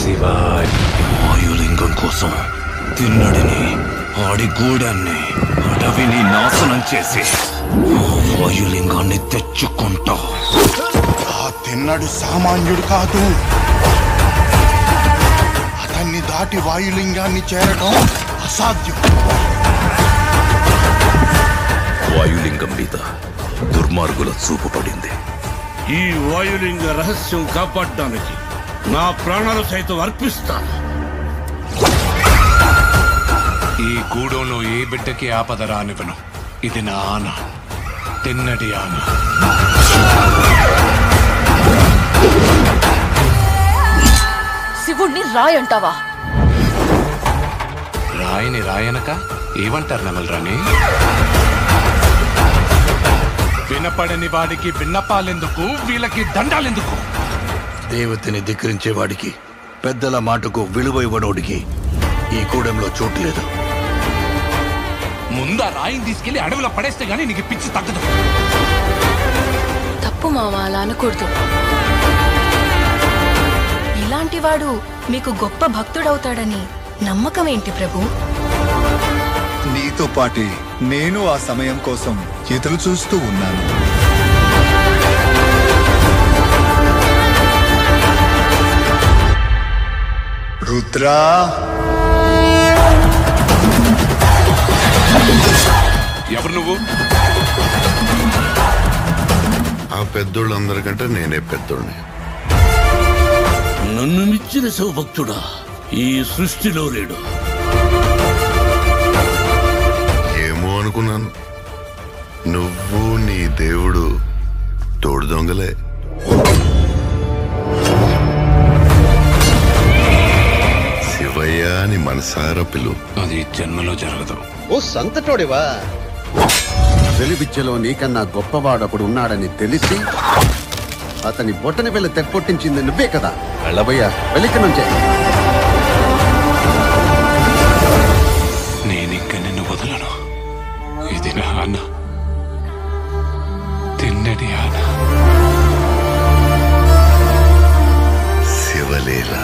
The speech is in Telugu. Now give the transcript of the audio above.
శివాయ్. వాయులింగం కోసం తిన్నడిని, ఆడి గూడాన్ని, అడవిని నాశనం చేసి వాయులింగాన్ని తెచ్చుకుంటా. ఆ తిన్నడు సామాన్యుడు కాదు. అతన్ని దాటి వాయులింగాన్ని చేరడం అసాధ్యం. వాయులింగం మీద దుర్మార్గుల చూపు పడింది. ఈ వాయులింగ రహస్యం కాపాడడానికి నా ప్రాణాలు సైతం అర్పిస్తాను. ఈ గూడెంలో ఏ బిడ్డకి ఆపద రానివ్వను. ఇది నా ఆన, తిన్నటి ఆన. శివుణ్ణి రాయంటావా? రాయిని రాయనక ఏమంటారు నెమలరాని? వినపడని వాడికి విన్నపాలెందుకు, వీళ్ళకి దండాలెందుకు? దేవతని ధిక్కరించేవాడికి, పెద్దల మాటకు విలువ ఇవ్వనోడికి ఈ కూడెంలో చోటు లేదు. ముందు ఆ రాయిని తీసుకెళ్లి అడవిలో పడేస్తే గానీ నీకు పిచ్చి తగ్గదు. తప్పు మామ, అలా అనకూడదు. ఇలాంటి వాడు మీకు గొప్ప భక్తుడవుతాడని నమ్మకం ఏంటి ప్రభు? నీతో పాటి నేను ఆ సమయం కోసం ఎదురు చూస్తూ ఉన్నాను. రుద్రా, ఎవరు నువ్వు? ఆ పెద్దోళ్ళందరికంటే నేనే పెద్దోళ్ళని. నన్ను మించిన శివభక్తుడా ఈ సృష్టిలో లేడు. ఏమో అనుకున్నాను. నువ్వు నీ దేవుడు తోడు దొంగలే. శివయ్య అని మనసారా పిలు. అది జన్మలో జరగదు. ఓ సంతటోడివా? వెలిబిచ్చలో నీకన్నా గొప్పవాడొకడు ఉన్నాడని తెలిసి అతని బొట్టని వెళ్ళి తెప్పొట్టించింది నువ్వే కదా. వెళ్ళబోయ్యా, వెళ్ళిక నుంచే. నేనింక నిన్ను వదలను. ఇది నా అన్న, తిన్నడి ఆన. శివలీల.